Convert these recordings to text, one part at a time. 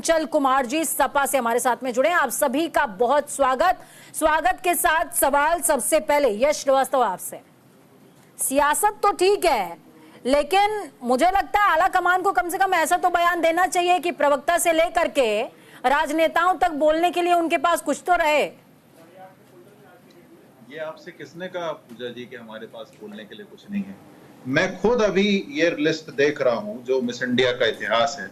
चंचल कुमार जी सपा से हमारे साथ में जुड़े हैं। आप सभी का बहुत स्वागत के साथ सवाल सबसे पहले यश श्रीवास्तव आपसे। सियासत तो ठीक है, लेकिन मुझे लगता है आला कमान को कम से कम ऐसा तो बयान देना चाहिए कि प्रवक्ता से लेकर के राजनेताओं तक बोलने के लिए उनके पास कुछ तो रहे। ये आपसे किसने कहा पूजा जी कि हमारे पास बोलने के लिए कुछ नहीं है? मैं खुद अभी ये लिस्ट देख रहा हूँ जो मिस इंडिया का इतिहास है।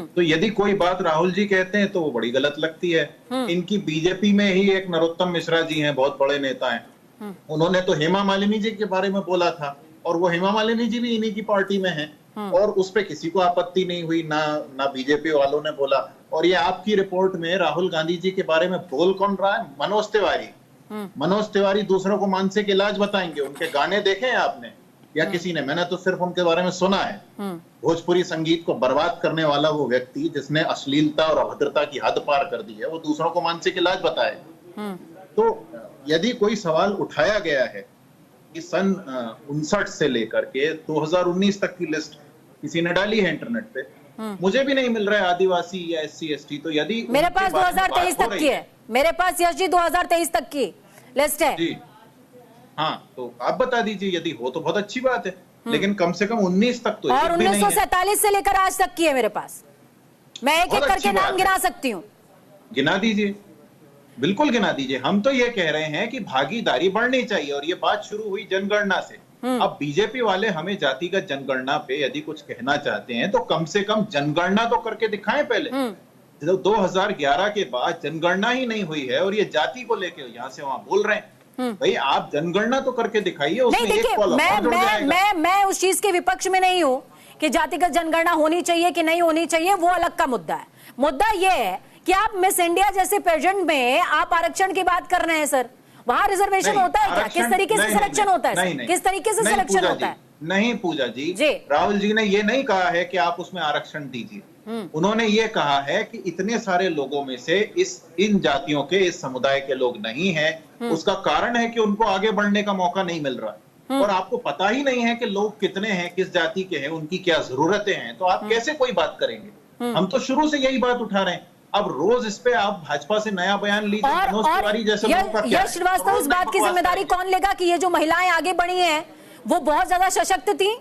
तो यदि कोई बात राहुल जी कहते हैं तो वो बड़ी गलत लगती है। इनकी बीजेपी में ही एक नरोत्तम मिश्रा जी हैं, बहुत बड़े नेता हैं। उन्होंने तो हेमा मालिनी जी के बारे में बोला था और वो हेमा मालिनी जी भी इन्हीं की पार्टी में हैं और उस पे किसी को आपत्ति नहीं हुई, ना बीजेपी वालों ने बोला। और ये आपकी रिपोर्ट में राहुल गांधी जी के बारे में बोल कौन रहा है? मनोज तिवारी दूसरों को मानसिक इलाज बताएंगे। उनके गाने देखे हैं आपने या किसी ने? मैंने तो सिर्फ उनके बारे में सुना है। भोजपुरी संगीत को बर्बाद करने वाला वो व्यक्ति जिसने अश्लीलता और अभद्रता की हद पार कर दी है, वो दूसरों को मानसिक इलाज बताए। तो यदि कोई सवाल उठाया गया है कि सन 59 से लेकर के 2019 तक की लिस्ट किसी ने डाली है इंटरनेट पे, मुझे भी नहीं मिल रहा है आदिवासी या SC ST। तो यदि मेरे पास 2023 तक की है, मेरे पास यश जी 2023 तक की लिस्ट है जी। हाँ, तो आप बता दीजिए, यदि हो तो बहुत अच्छी बात है, लेकिन कम से कम 19 तक तो और 1947 से लेकर आज तक की है मेरे पास। मैं एक एक करके नाम गिना सकती हूँ। गिना दीजिए, बिल्कुल गिना दीजिए। हम तो ये कह रहे हैं कि भागीदारी बढ़नी चाहिए और ये बात शुरू हुई जनगणना से। अब बीजेपी वाले हमें जातिगत जनगणना पे यदि कुछ कहना चाहते हैं तो कम से कम जनगणना तो करके दिखाएं पहले। 2011 के बाद जनगणना ही नहीं हुई है और ये जाति को लेके यहाँ से वहां बोल रहे हैं। भाई आप जनगणना तो करके दिखाइए। नहीं देखिए, मैं उस चीज के विपक्ष में नहीं हूँ कि जातिगत जनगणना होनी चाहिए कि नहीं होनी चाहिए, वो अलग का मुद्दा है। मुद्दा ये है कि आप मिस इंडिया जैसे पेजेंट में आप आरक्षण की बात कर रहे हैं सर। वहां रिजर्वेशन होता है क्या? किस तरीके से सिलेक्शन होता है? किस तरीके से सिलेक्शन होता है? नहीं पूजा जी, राहुल जी ने ये नहीं कहा है कि आप उसमें आरक्षण दीजिए। उन्होंने ये कहा है कि इतने सारे लोगों में से इन जातियों के, इस समुदाय के लोग नहीं हैं। उसका कारण है कि उनको आगे बढ़ने का मौका नहीं मिल रहा और आपको पता ही नहीं है कि लोग कितने हैं, किस जाति के हैं, उनकी क्या जरूरतें हैं। तो आप कैसे कोई बात करेंगे? हम तो शुरू से यही बात उठा रहे हैं। अब रोज इस पे आप भाजपा से नया बयान लीजिए। मनोज तिवारी जैसे लोगों का क्या है? यश श्रीवास्तव, इस बात की जिम्मेदारी कौन लेगा कि ये जो महिलाएं आगे बढ़ी हैं वो बहुत ज्यादा सशक्त थी?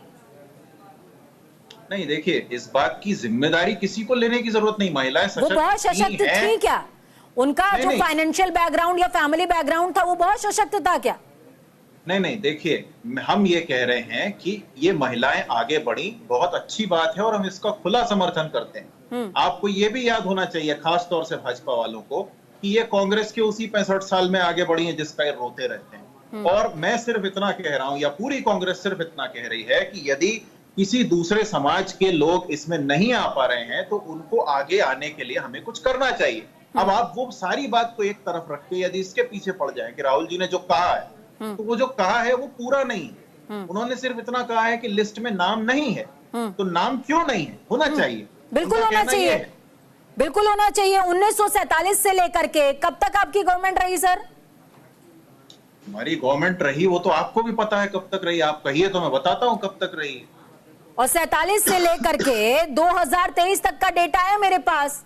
नहीं देखिए, इस बात की जिम्मेदारी किसी को लेने की जरूरत नहीं। महिलाएं वो बहुत सशक्त थी क्या? उनका जो फाइनेंशियल बैकग्राउंड या फैमिली बैकग्राउंड था वो बहुत सशक्त था क्या? नहीं देखिए, हम ये कह रहे हैं कि ये महिलाएं आगे बढ़ी, बहुत अच्छी बात है और हम इसका खुला समर्थन करते हैं। आपको ये भी याद होना चाहिए, खास तौर से भाजपा वालों को, कि ये कांग्रेस के उसी 65 साल में आगे बढ़ी है जिसका ये रोते रहते हैं। और मैं सिर्फ इतना कह रहा हूं या पूरी कांग्रेस सिर्फ इतना कह रही है कि यदि किसी दूसरे समाज के लोग इसमें नहीं आ पा रहे हैं तो उनको आगे आने के लिए हमें कुछ करना चाहिए। अब आप वो सारी बात को एक तरफ रख के यदि इसके पीछे पड़ जाए कि राहुल जी ने जो कहा है तो वो जो कहा है वो पूरा नहीं है। उन्होंने सिर्फ इतना कहा है कि लिस्ट में नाम नहीं है। तो नाम क्यों नहीं है? होना चाहिए, बिल्कुल होना चाहिए, बिल्कुल होना चाहिए। 1947 से लेकर के कब तक आपकी गवर्नमेंट रही सर? हमारी गवर्नमेंट रही वो तो आपको भी पता है कब तक रही। आप कहिए तो मैं बताता हूं कब तक रही। और 47 से लेकर के 2023 तक का डेटा है मेरे पास।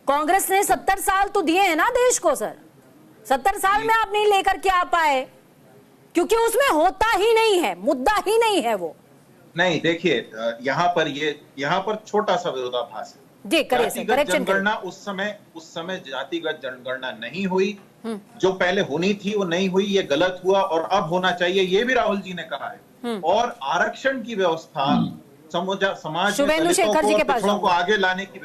कांग्रेस ने 70 साल तो दिए हैं ना देश को सर। 70 साल में आप नहीं लेकर के आ पाए क्योंकि उसमें होता ही नहीं है, मुद्दा ही नहीं है वो। नहीं देखिए, यहाँ पर छोटा सा विरोधाभास है जी। जातिगत जनगणना उस समय जातिगत जनगणना नहीं हुई। जो पहले होनी थी वो नहीं हुई, ये गलत हुआ और अब होना चाहिए, ये भी राहुल जी ने कहा है। और आरक्षण की व्यवस्था समाज में दलितों को, पिछड़ों को आगे लाने की